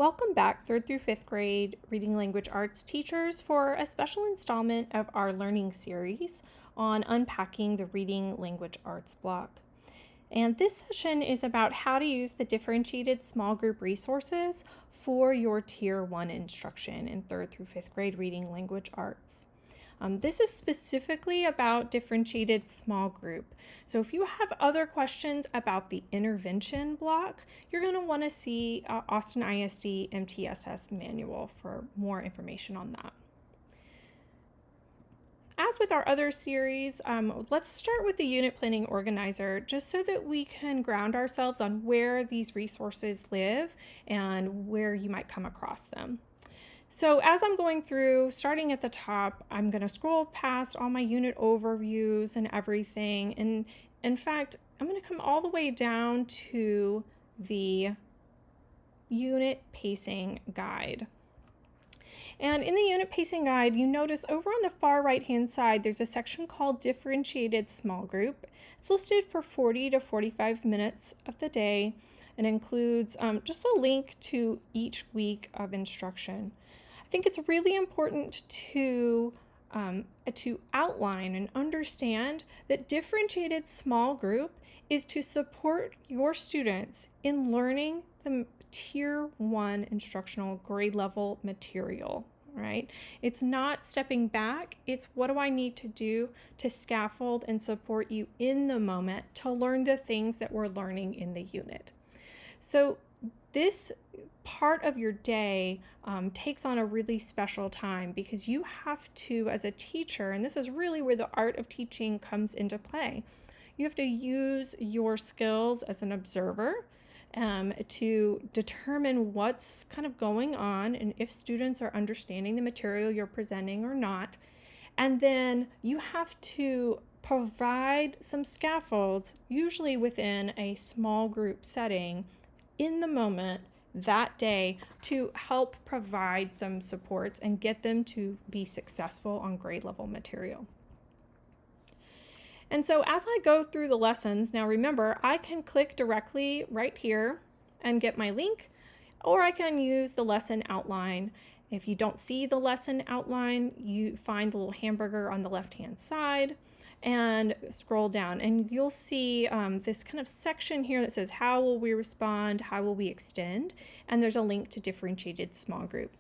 Welcome back 3rd through 5th grade Reading Language Arts teachers for a special installment of our learning series on unpacking the Reading Language Arts block. And this session is about how to use the differentiated small group resources for your Tier 1 instruction in 3rd through 5th grade Reading Language Arts. This is specifically about differentiated small group. So if you have other questions about the intervention block, you're going to want to see Austin ISD MTSS manual for more information on that. As with our other series, let's start with the unit planning organizer just so that we can ground ourselves on where these resources live and where you might come across them. So as I'm going through, starting at the top, I'm going to scroll past all my unit overviews and everything. And in fact, I'm going to come all the way down to the unit pacing guide. And in the unit pacing guide, you notice over on the far right-hand side, there's a section called differentiated small group. It's listed for 40 to 45 minutes of the day and includes just a link to each week of instruction. I think it's really important to outline and understand that differentiated small group is to support your students in learning the Tier 1 instructional grade level material, right? It's not stepping back, it's what do I need to do to scaffold and support you in the moment to learn the things that we're learning in the unit. So this part of your day takes on a really special time because you have to, as a teacher, and this is really where the art of teaching comes into play, you have to use your skills as an observer to determine what's kind of going on and if students are understanding the material you're presenting or not. And then you have to provide some scaffolds, usually within a small group setting, in the moment that day to help provide some supports and get them to be successful on grade level material. And so as I go through the lessons, now remember, I can click directly right here and get my link, or I can use the lesson outline. If you don't see the lesson outline, you find the little hamburger on the left-hand side and scroll down and you'll see this kind of section here that says how will we respond, how will we extend, and there's a link to differentiated small group.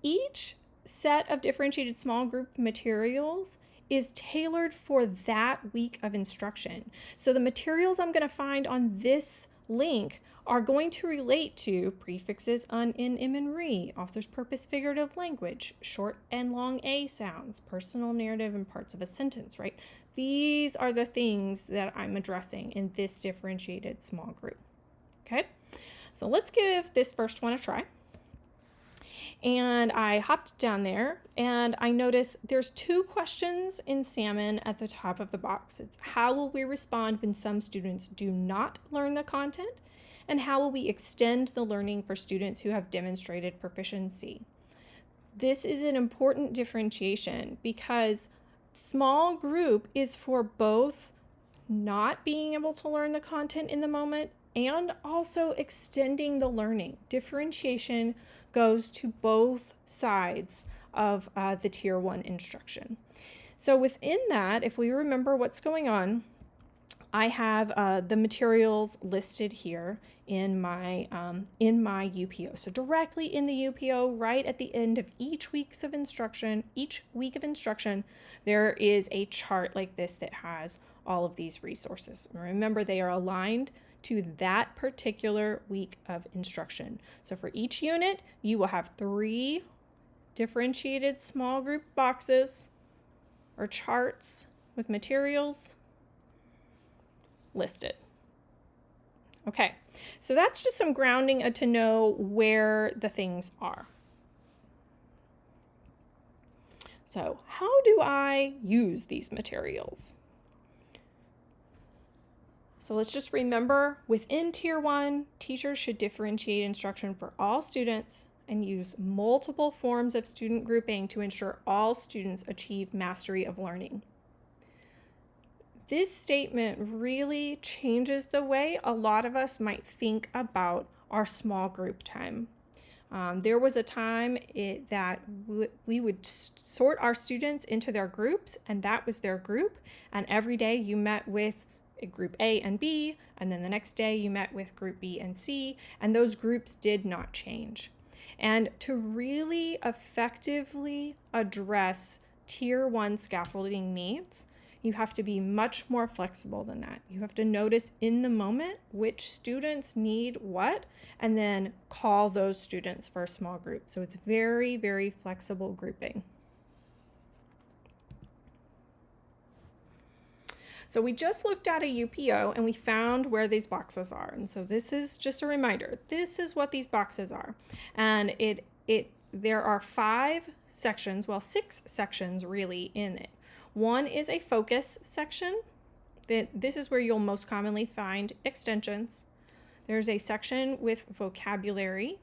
Each set of differentiated small group materials is tailored for that week of instruction. So the materials I'm going to find on this link are going to relate to prefixes un, in, im, and re, author's purpose figurative language, short and long A sounds, personal narrative, and parts of a sentence, right? These are the things that I'm addressing in this differentiated small group, okay? So let's give this first one a try. And I hopped down there and I notice there's 2 questions in salmon at the top of the box. It's how will we respond when some students do not learn the content? And how will we extend the learning for students who have demonstrated proficiency? This is an important differentiation because small group is for both not being able to learn the content in the moment and also extending the learning. Differentiation goes to both sides of the Tier 1 instruction. So within that, if we remember what's going on, I have the materials listed here in my UPO. So directly in the UPO, right at the end of each week of instruction, there is a chart like this that has all of these resources. Remember, they are aligned to that particular week of instruction. So for each unit, you will have 3 differentiated small group boxes or charts with materials listed. Okay, so that's just some grounding to know where the things are. So how do I use these materials? So let's just remember, within Tier 1, teachers should differentiate instruction for all students and use multiple forms of student grouping to ensure all students achieve mastery of learning. This statement really changes the way a lot of us might think about our small group time. There was a time that we would sort our students into their groups, and that was their group. And every day you met with group A and B, and then the next day you met with group B and C, and those groups did not change. And to really effectively address Tier 1 scaffolding needs, you have to be much more flexible than that. You have to notice in the moment which students need what, and then call those students for a small group. So it's very, very flexible grouping. So we just looked at a UPO and we found where these boxes are. And so this is just a reminder. This is what these boxes are. And there are 5 sections, well, 6 sections really in it. One is a focus section. This is where you'll most commonly find extensions. There's a section with vocabulary.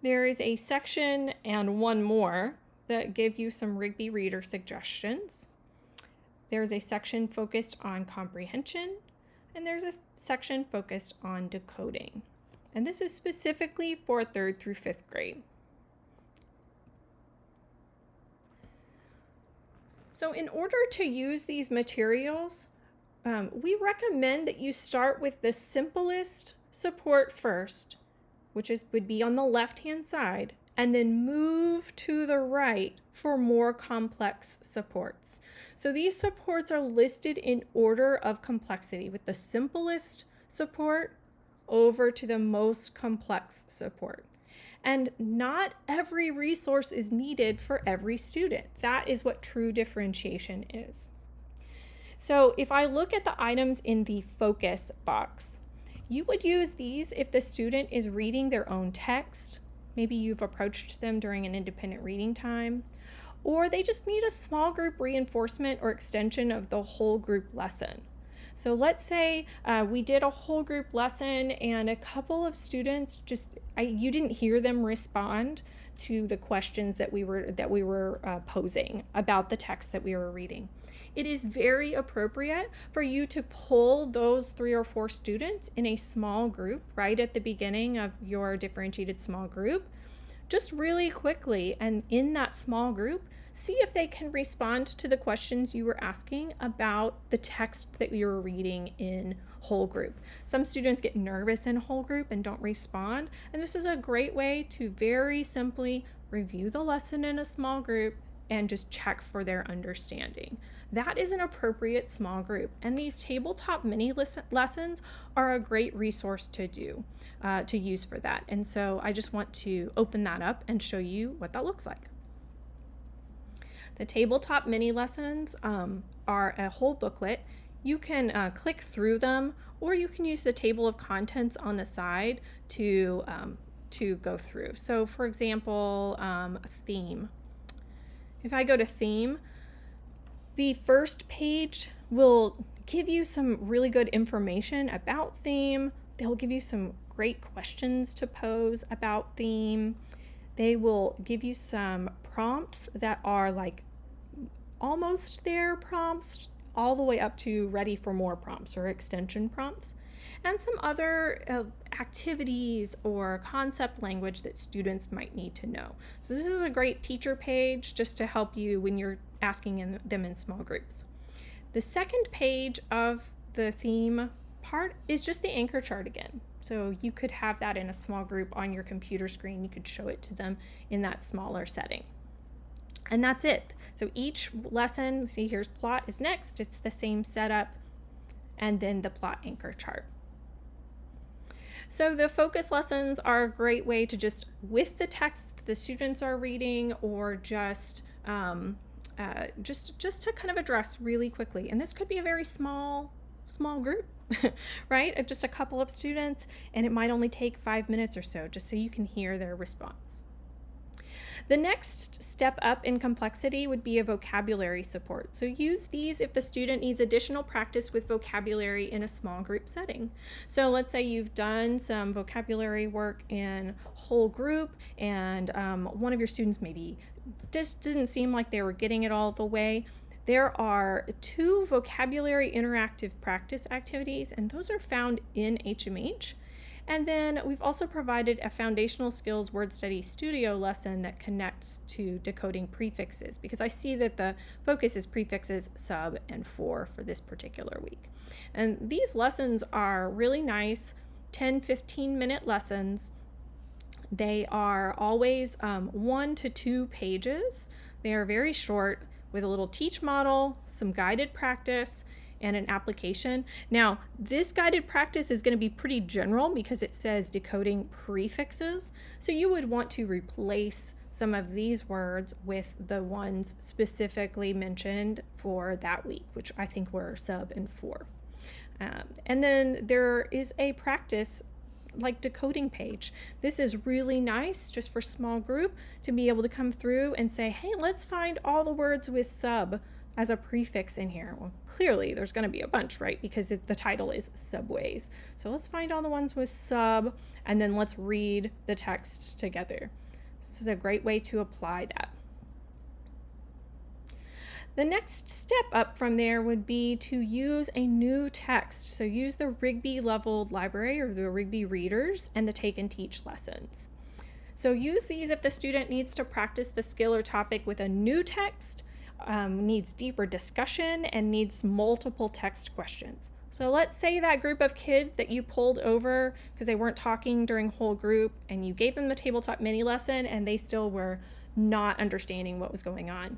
There is a section and one more that give you some Rigby reader suggestions. There's a section focused on comprehension, and there's a section focused on decoding. And this is specifically for 3rd through 5th grade. So in order to use these materials, we recommend that you start with the simplest support first, which would be on the left-hand side, and then move to the right for more complex supports. So these supports are listed in order of complexity, with the simplest support over to the most complex support. And not every resource is needed for every student. That is what true differentiation is. So if I look at the items in the focus box, you would use these if the student is reading their own text. Maybe you've approached them during an independent reading time, or they just need a small group reinforcement or extension of the whole group lesson. So let's say we did a whole group lesson and a couple of students you didn't hear them respond to the questions that we were posing about the text that we were reading. It is very appropriate for you to pull those 3 or 4 students in a small group right at the beginning of your differentiated small group, just really quickly, and in that small group, see if they can respond to the questions you were asking about the text that you were reading in whole group. Some students get nervous in whole group and don't respond, and this is a great way to very simply review the lesson in a small group and just check for their understanding. That is an appropriate small group, and these tabletop mini lessons are a great resource to use for that. And so I just want to open that up and show you what that looks like. The tabletop mini lessons are a whole booklet. You can click through them, or you can use the table of contents on the side to go through. So for example, a theme. If I go to theme, the first page will give you some really good information about theme. They'll give you some great questions to pose about theme. They will give you some prompts that are like almost there prompts, all the way up to ready for more prompts or extension prompts, and some other activities or concept language that students might need to know. So this is a great teacher page just to help you when you're asking them in small groups. The second page of the theme part is just the anchor chart again. So you could have that in a small group on your computer screen. You could show it to them in that smaller setting. And that's it. So each lesson, see here's plot is next. It's the same setup, and then the plot anchor chart. So the focus lessons are a great way to just, with the text that the students are reading, or just to kind of address really quickly. And this could be a very small group, right? Of just a couple of students, and it might only take 5 minutes or so, just so you can hear their response. The next step up in complexity would be a vocabulary support. So use these if the student needs additional practice with vocabulary in a small group setting. So let's say you've done some vocabulary work in whole group, and one of your students maybe just didn't seem like they were getting it all the way. There are 2 vocabulary interactive practice activities, and those are found in HMH. And then we've also provided a foundational skills word study studio lesson that connects to decoding prefixes, because I see that the focus is prefixes, sub, and for this particular week. And these lessons are really nice 10-15-minute lessons. They are always 1 to 2 pages. They are very short, with a little teach model, some guided practice, and an application. Now, this guided practice is going to be pretty general because it says decoding prefixes. So you would want to replace some of these words with the ones specifically mentioned for that week, which I think were sub and for. And then there is a practice like decoding page. This is really nice just for small group to be able to come through and say, hey, let's find all the words with sub as a prefix in here. Well, clearly there's going to be a bunch, right? Because the title is Subways. So let's find all the ones with sub, and then let's read the text together. This is a great way to apply that. The next step up from there would be to use a new text. So use the Rigby leveled library or the Rigby readers and the take and teach lessons. So use these if the student needs to practice the skill or topic with a new text, needs deeper discussion, and needs multiple text questions. So let's say that group of kids that you pulled over because they weren't talking during whole group, and you gave them the tabletop mini lesson and they still were not understanding what was going on.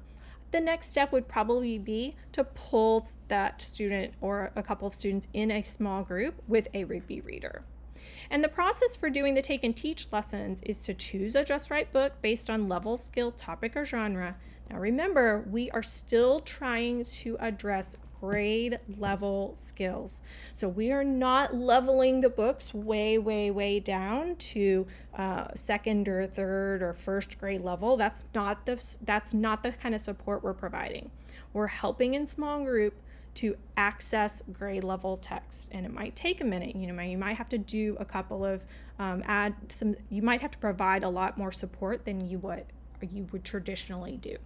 The next step would probably be to pull that student or a couple of students in a small group with a Rigby reader. And the process for doing the take and teach lessons is to choose a just right book based on level, skill, topic, or genre. Now remember, we are still trying to address grade level skills. So we are not leveling the books way down to second or third or first grade level. That's not the kind of support we're providing. We're helping in small group to access grade level text, and it might take a minute. You might have to do a couple of you might have to provide a lot more support than you would traditionally do.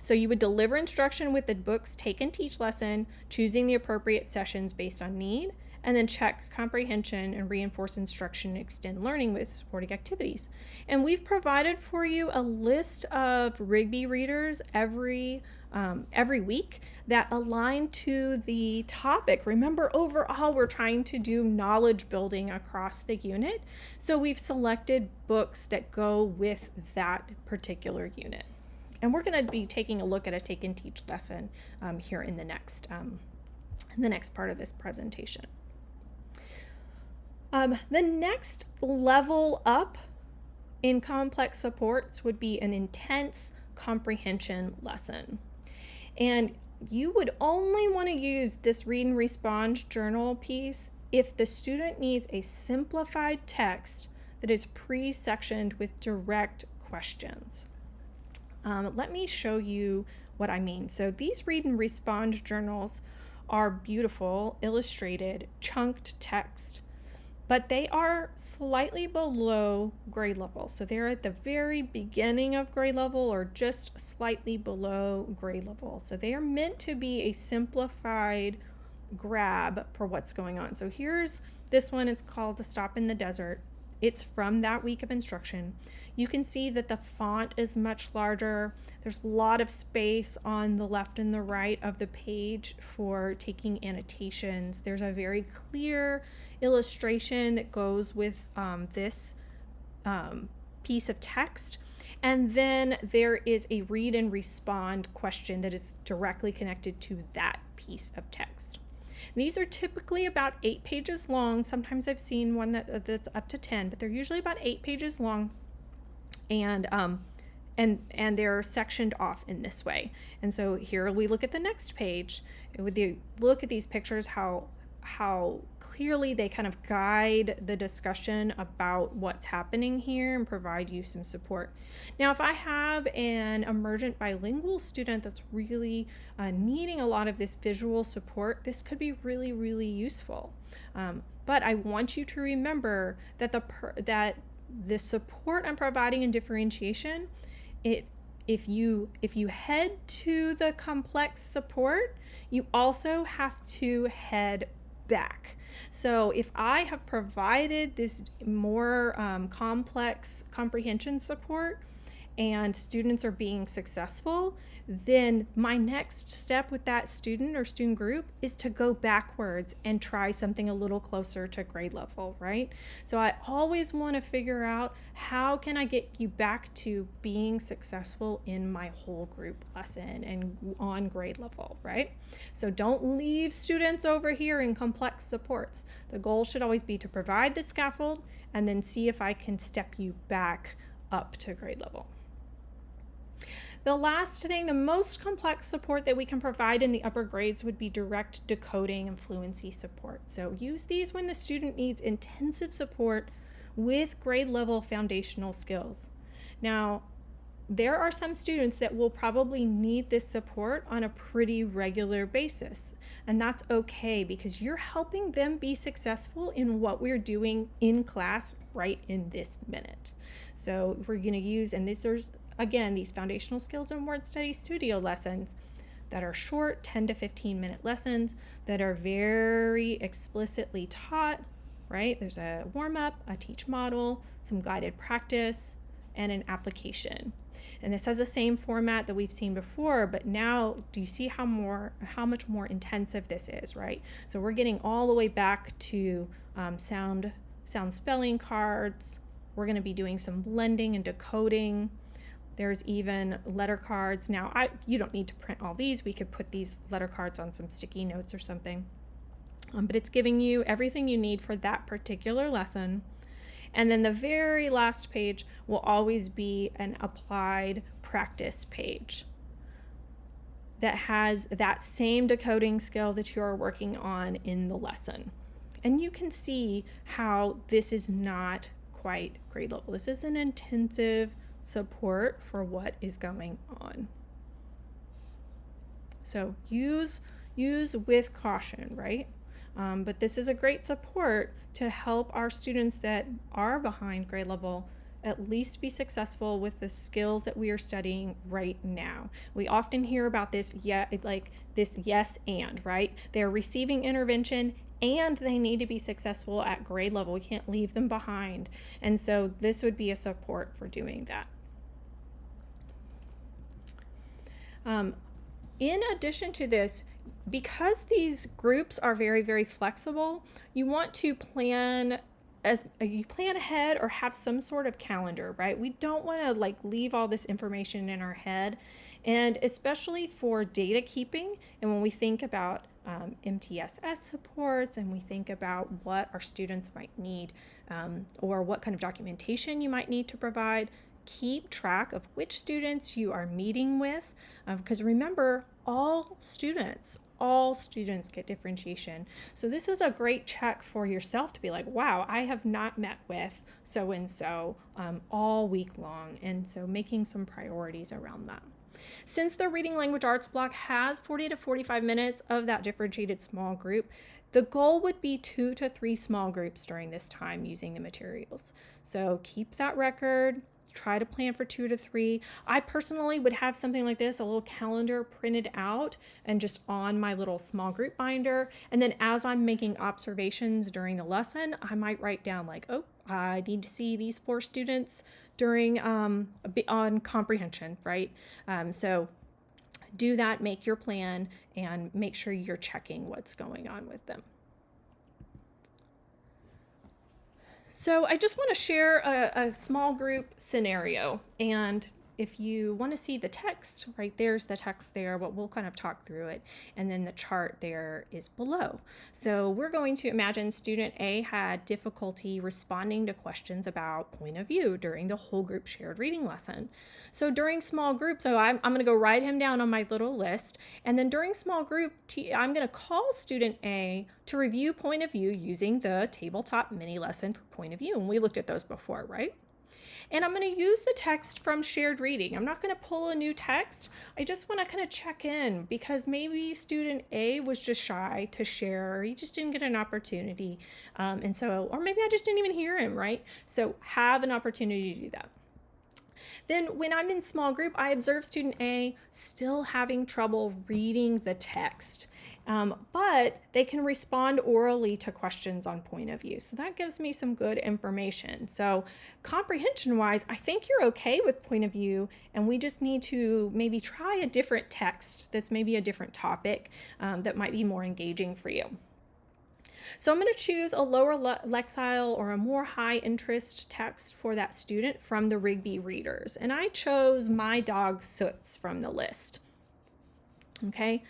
So you would deliver instruction with the book's take and teach lesson, choosing the appropriate sessions based on need, and then check comprehension and reinforce instruction and extend learning with supporting activities. And we've provided for you a list of Rigby readers every week that align to the topic. Remember, overall, we're trying to do knowledge building across the unit. So we've selected books that go with that particular unit. And we're going to be taking a look at a take and teach lesson here in the next part of this presentation. The next level up in complex supports would be an intense comprehension lesson. And you would only want to use this read and respond journal piece if the student needs a simplified text that is pre-sectioned with direct questions. Let me show you what I mean. So these read and respond journals are beautiful, illustrated, chunked text, but they are slightly below grade level. So they're at the very beginning of grade level or just slightly below grade level. So they are meant to be a simplified grab for what's going on. So here's this one. It's called The Stop in the Desert. It's from that week of instruction. You can see that the font is much larger. There's a lot of space on the left and the right of the page for taking annotations. There's a very clear illustration that goes with this piece of text. And then there is a read and respond question that is directly connected to that piece of text. These are typically about 8 pages long. Sometimes I've seen one that's up to 10, but they're usually about 8 pages long. And they're sectioned off in this way. And so here we look at the next page. With the look at these pictures, how clearly they kind of guide the discussion about what's happening here and provide you some support. Now, if I have an emergent bilingual student that's really needing a lot of this visual support, this could be really, really useful. But I want you to remember that the support I'm providing in differentiation, if you head to the complex support, you also have to head back. So if I have provided this more complex comprehension support and students are being successful, then my next step with that student or student group is to go backwards and try something a little closer to grade level, right? So I always want to figure out, how can I get you back to being successful in my whole group lesson and on grade level, right? So don't leave students over here in complex supports. The goal should always be to provide the scaffold and then see if I can step you back up to grade level. The last thing, the most complex support that we can provide in the upper grades would be direct decoding and fluency support. So use these when the student needs intensive support with grade level foundational skills. Now, there are some students that will probably need this support on a pretty regular basis, and that's okay because you're helping them be successful in what we're doing in class right in this minute. So we're going to use, and this is again, these foundational skills and word study studio lessons that are short 10 to 15 minute lessons that are very explicitly taught, right? There's a warm up, a teach model, some guided practice, and an application. And this has the same format that we've seen before, but now do you see how much more intensive this is, right? So we're getting all the way back to sound spelling cards. We're going to be doing some blending and decoding. There's even letter cards. Now, you don't need to print all these. We could put these letter cards on some sticky notes or something. But it's giving you everything you need for that particular lesson. And then the very last page will always be an applied practice page that has that same decoding skill that you're working on in the lesson. And you can see how this is not quite grade level. This is an intensive support for what is going on. So use with caution, right? But this is a great support to help our students that are behind grade level at least be successful with the skills that we are studying right now. We often hear about this, yes and, right? They're receiving intervention and they need to be successful at grade level. We can't leave them behind. And so this would be a support for doing that. In addition to this, because these groups are very, very flexible, you want to plan ahead or have some sort of calendar, right? We don't want to leave all this information in our head, and especially for data keeping. And when we think about MTSS supports and we think about what our students might need or what kind of documentation you might need to provide, keep track of which students you are meeting with, because remember, all students get differentiation. So this is a great check for yourself to be like, wow, I have not met with so-and-so all week long. And so making some priorities around that. Since the reading language arts block has 40 to 45 minutes of that differentiated small group, the goal would be 2 to 3 small groups during this time using the materials. So keep that record. Try to plan for 2 to 3. I personally would have something like this, a little calendar printed out and just on my little small group binder. And then as I'm making observations during the lesson, I might write down I need to see these 4 students during on comprehension, right? So do that, make your plan, and make sure you're checking what's going on with them. So I just want to share a small group scenario, and if you want to see the text, right, there's the text there, but we'll kind of talk through it, and then the chart there is below. So we're going to imagine student A had difficulty responding to questions about point of view during the whole group shared reading lesson. So during small group, so I'm going to go write him down on my little list, and then during small group, I'm going to call student A to review point of view using the tabletop mini lesson for point of view, and we looked at those before, right? And I'm going to use the text from shared reading. I'm not going to pull a new text. I just want to kind of check in because maybe student A was just shy to share. Or he just didn't get an opportunity. Or maybe I just didn't even hear him, right? So have an opportunity to do that. Then when I'm in small group, I observe student A still having trouble reading the text. but they can respond orally to questions on point of view. So that gives me some good information. So comprehension wise, I think you're okay with point of view, and we just need to maybe try a different text that's maybe a different topic that might be more engaging for you. So I'm going to choose a lower Lexile or a more high interest text for that student from the Rigby readers. And I chose My Dog Soots from the list. Okay,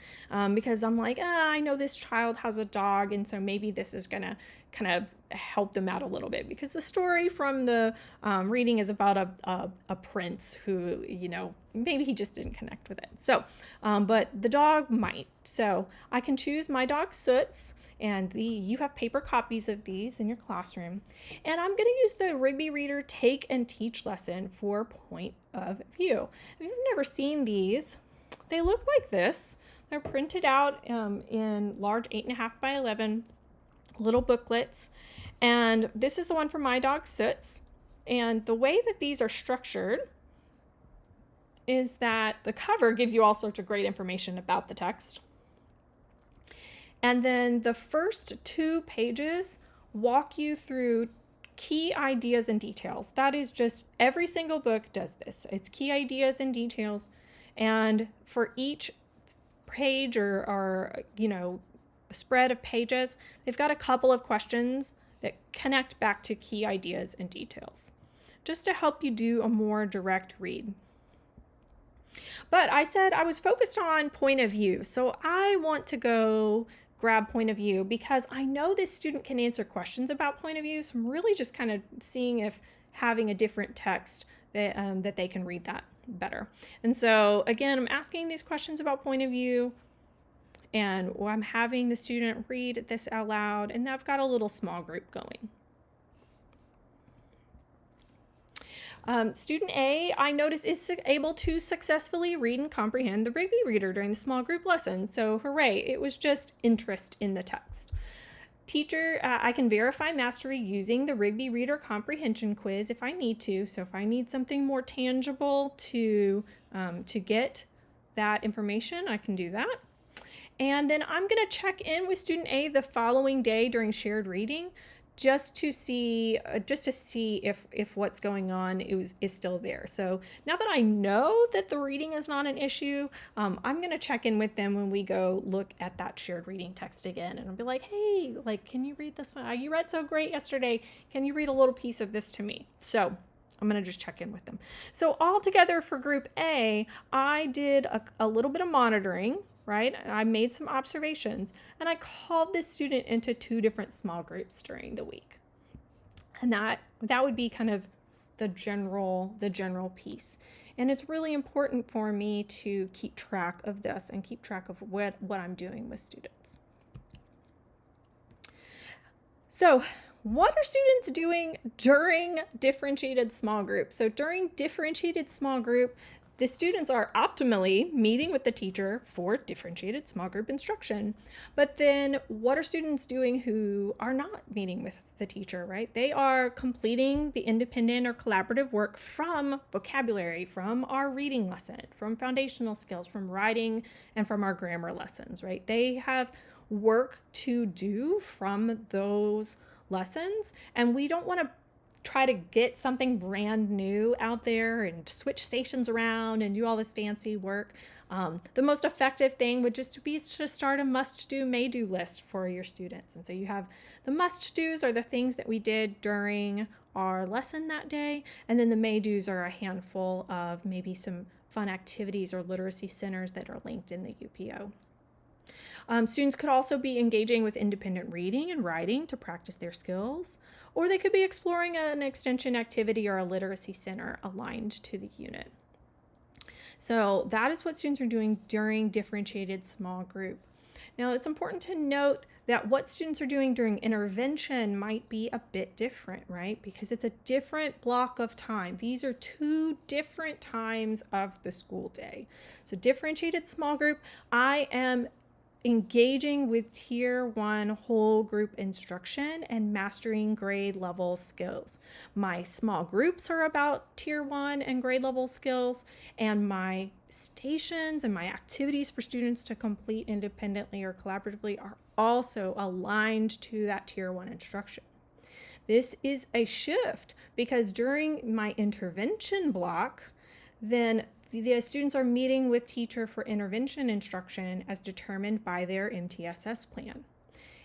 because I'm like, I know this child has a dog, and so maybe this is gonna kind of help them out a little bit, because the story from the reading is about a prince who, maybe he just didn't connect with it. So, but the dog might. So I can choose My Dog Soots, and you have paper copies of these in your classroom. And I'm going to use the Rigby Reader Take and Teach lesson for point of view. If you've never seen these, they look like this. They're printed out in large 8.5 by 11 little booklets. And this is the one for My Dog Soots. And the way that these are structured is that the cover gives you all sorts of great information about the text. And then the first 2 pages walk you through key ideas and details. That is just, every single book does this. It's key ideas and details. And for each page or spread of pages, they've got a couple of questions that connect back to key ideas and details, just to help you do a more direct read. But I said I was focused on point of view, so I want to go grab point of view because I know this student can answer questions about point of view, so I'm really just kind of seeing if having a different text that they can read that better. And so again, I'm asking these questions about point of view, and I'm having the student read this out loud, and I've got a little small group going. Student A, I notice, is able to successfully read and comprehend the Rigby Reader during the small group lesson. So hooray, it was just interest in the text. Teacher, I can verify mastery using the Rigby Reader Comprehension Quiz if I need to. So if I need something more tangible to get that information, I can do that. And then I'm going to check in with student A the following day during shared reading, just to see if what's going on is still there. So now that I know that the reading is not an issue, I'm going to check in with them when we go look at that shared reading text again, and I'll be like, hey, can you read this one? You read so great yesterday. Can you read a little piece of this to me? So I'm going to just check in with them. So all together for group A, I did a little bit of monitoring, right? I made some observations, and I called this student into 2 different small groups during the week. And that would be kind of the general piece. And it's really important for me to keep track of this and keep track of what I'm doing with students. So what are students doing during differentiated small group? So during differentiated small group, the students are optimally meeting with the teacher for differentiated small group instruction. But then what are students doing who are not meeting with the teacher, right? They are completing the independent or collaborative work from vocabulary, from our reading lesson, from foundational skills, from writing, and from our grammar lessons, right? They have work to do from those lessons, and we don't want to try to get something brand new out there and switch stations around and do all this fancy work. The most effective thing would just be to start a must-do, may-do list for your students. And so you have the must-dos are the things that we did during our lesson that day, and then the may-dos are a handful of maybe some fun activities or literacy centers that are linked in the UPO. Students could also be engaging with independent reading and writing to practice their skills, or they could be exploring an extension activity or a literacy center aligned to the unit. So that is what students are doing during differentiated small group. Now, it's important to note that what students are doing during intervention might be a bit different, right? Because it's a different block of time. These are 2 different times of the school day. So differentiated small group, I am engaging with Tier 1 whole group instruction and mastering grade level skills. My small groups are about Tier 1 and grade level skills, and my stations and my activities for students to complete independently or collaboratively are also aligned to that Tier 1 instruction. This is a shift because during my intervention block, then the students are meeting with teacher for intervention instruction as determined by their MTSS plan.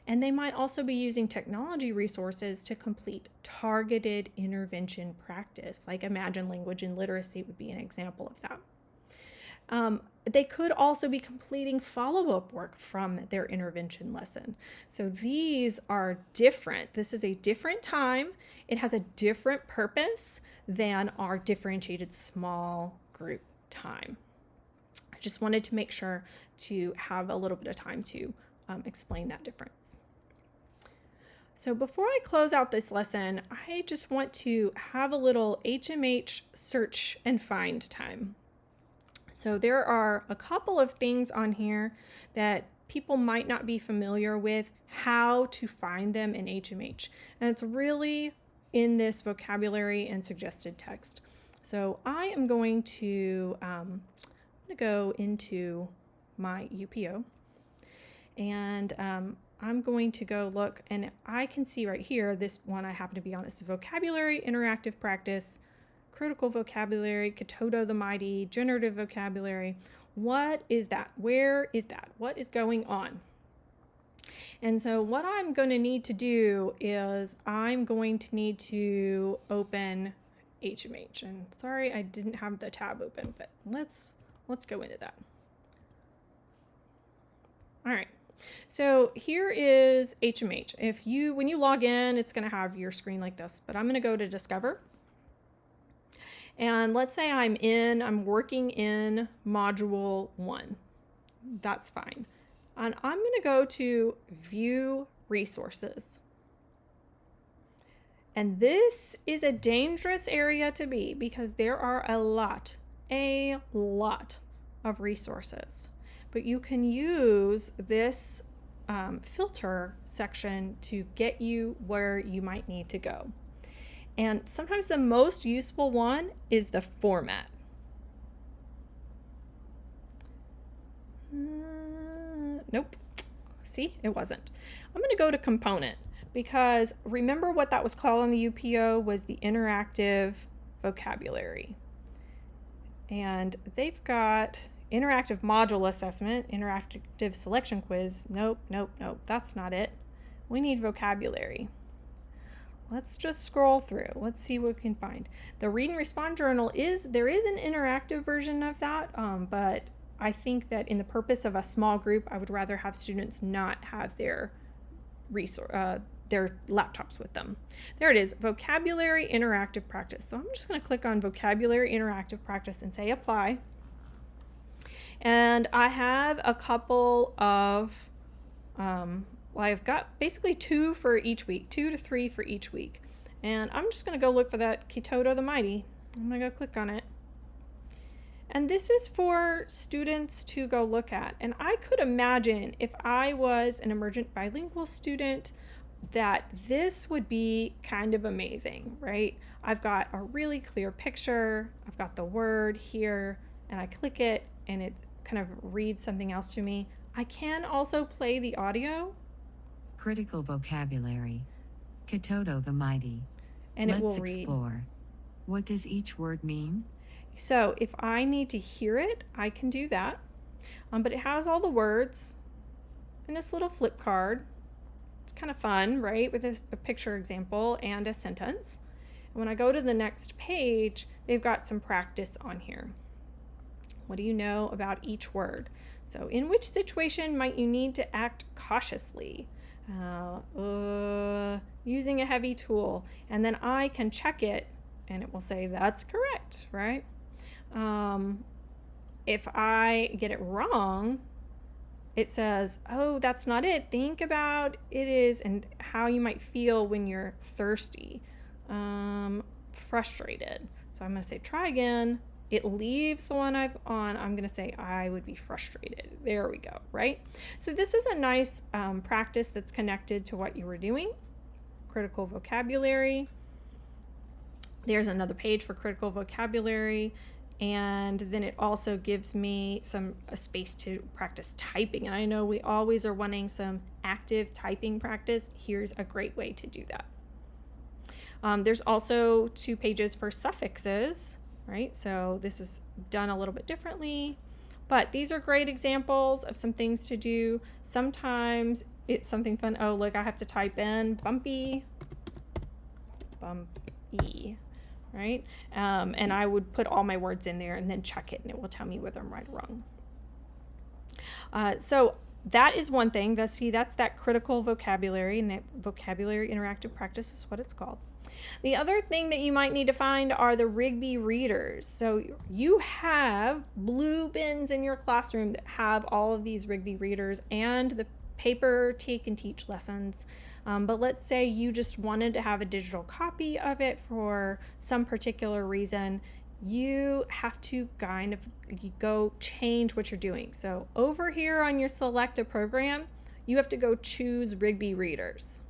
And they might also be using technology resources to complete targeted intervention practice, like Imagine Language and Literacy would be an example of that. They could also be completing follow-up work from their intervention lesson. So these are different. This is a different time. It has a different purpose than our differentiated small group time. I just wanted to make sure to have a little bit of time to explain that difference. So before I close out this lesson, I just want to have a little HMH search and find time. So there are a couple of things on here that people might not be familiar with how to find them in HMH. And it's really in this vocabulary and suggested text. So I am going to go into my UPO, and I'm going to go look, and I can see right here, this one I happen to be on, is vocabulary, interactive practice, critical vocabulary, Katoto the Mighty, generative vocabulary. What is that? Where is that? What is going on? And so what I'm going to need to do is I'm going to need to open HMH. And sorry, I didn't have the tab open, but let's go into that. All right. So here is HMH. When you log in, it's going to have your screen like this, but I'm going to go to Discover. And let's say I'm working in module 1. That's fine. And I'm going to go to View Resources. And this is a dangerous area to be because there are a lot of resources. But you can use this filter section to get you where you might need to go. And sometimes the most useful one is the format. Nope. See, it wasn't. I'm going to go to component because remember what that was called on the UPO was the interactive vocabulary. And they've got interactive module assessment, interactive selection quiz. Nope, that's not it. We need vocabulary. Let's just scroll through. Let's see what we can find. The Read and Respond Journal there is an interactive version of that, but I think that in the purpose of a small group, I would rather have students not have their laptops with them. There it is, Vocabulary Interactive Practice. So I'm just going to click on Vocabulary Interactive Practice and say Apply. And I have a couple of I've got basically 2 for each week, 2 to 3 for each week. And I'm just going to go look for that Katoto the Mighty. I'm going to go click on it. And this is for students to go look at. And I could imagine if I was an emergent bilingual student that this would be kind of amazing, right? I've got a really clear picture. I've got the word here, and I click it, and it kind of reads something else to me. I can also play the audio. Critical vocabulary. Katoto the Mighty. And it will Let's read. Explore. What does each word mean? So if I need to hear it, I can do that. But it has all the words in this little flip card. It's kind of fun, right? With a picture example and a sentence. And when I go to the next page, they've got some practice on here. What do you know about each word? So in which situation might you need to act cautiously? Using a heavy tool. And then I can check it and it will say that's correct, right? If I get it wrong, it says, oh, that's not it. Think about it is and how you might feel when you're thirsty, frustrated. So I'm going to say try again. it leaves the one I've on, I'm going to say I would be frustrated. There we go, right? So this is a nice practice that's connected to what you were doing. Critical vocabulary. There's another page for critical vocabulary. And then it also gives me a space to practice typing. And I know we always are wanting some active typing practice. Here's a great way to do that. There's also 2 pages for suffixes, right? So this is done a little bit differently, but these are great examples of some things to do. Sometimes it's something fun. Oh, look, I have to type in bumpy, right? And I would put all my words in there and then check it, and it will tell me whether I'm right or wrong. So that is one thing. That's that critical vocabulary, and that vocabulary interactive practice is what it's called. The other thing that you might need to find are the Rigby readers. So you have blue bins in your classroom that have all of these Rigby readers and the paper take and teach lessons. But let's say you just wanted to have a digital copy of it for some particular reason. You have to kind of go change what you're doing. So over here on your select a program, you have to go choose Rigby readers.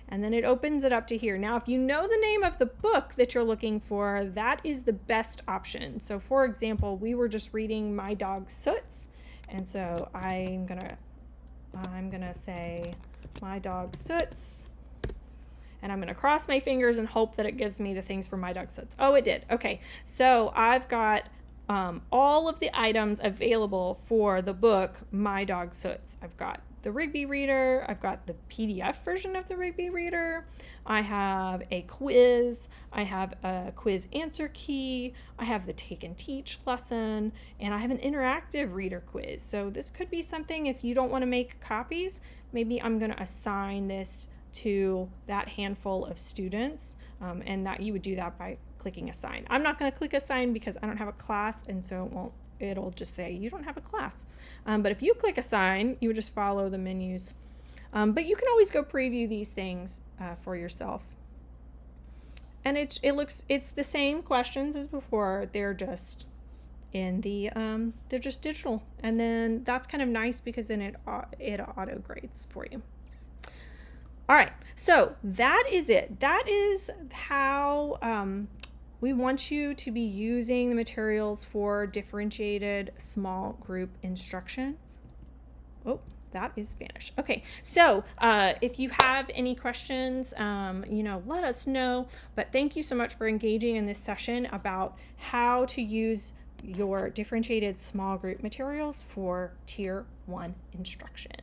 And then it opens it up to here. Now, if you know the name of the book that you're looking for, that is the best option. So for example, we were just reading My Dog Soots. And so I'm gonna say My Dog Soots. And I'm gonna cross my fingers and hope that it gives me the things for My Dog Soots. Oh, it did. Okay, so I've got all of the items available for the book My Dog Soots. I've got the Rigby reader, I've got the PDF version of the Rigby reader, I have a quiz, I have a quiz answer key, I have the take and teach lesson, and I have an interactive reader quiz. So this could be something, if you don't want to make copies, maybe I'm going to assign this to that handful of students, and that you would do that by clicking assign. I'm not going to click assign because I don't have a class, and so it'll just say you don't have a class. But if you click assign, you would just follow the menus. But you can always go preview these things for yourself. And it's the same questions as before. They're just they're just digital. And then that's kind of nice because then it auto grades for you. All right, so that is it. That is how we want you to be using the materials for differentiated small group instruction. Oh, that is Spanish. Okay, so if you have any questions, let us know. But thank you so much for engaging in this session about how to use your differentiated small group materials for Tier 1 instruction.